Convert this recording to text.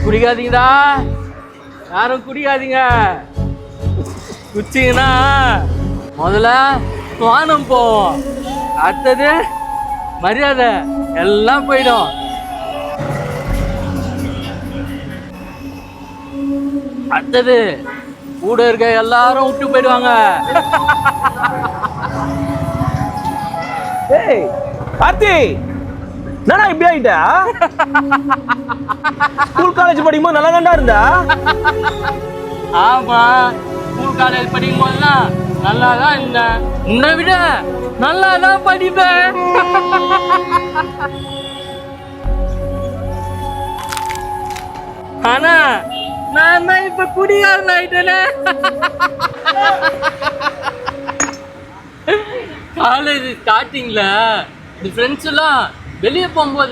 குடிக்காதீங்கடா, யாரும் குடிக்காதீங்க. குச்சிங்கன்னா முதல்ல வானம் போவோம், அடுத்தது மரியாதை எல்லாம் போயிடும். அடுத்தது கூட இருக்க எல்லாரும் விட்டு போயிடுவாங்க. ஏய் கார்த்தி, என்னடா இப்படி ஆயிட்டா? ஸ்கூல் காலேஜ் படிக்கும்போது நல்லா தான்டா இருந்தா. ஆமா, ஸ்கூல் காலேஜ் படிக்கும் போதுலாம் நல்லா தான் இருந்தேன். உன்னை விட நல்லா தான் படிப்பேன். ஆனா நான் தான் இப்ப குடிகாரன் ஆயிட்டேனே. காலேஜ் ஸ்டார்டிங்ல இந்த ஃப்ரெண்ட்ஸ் எல்லாம் வெளியே போகும்போது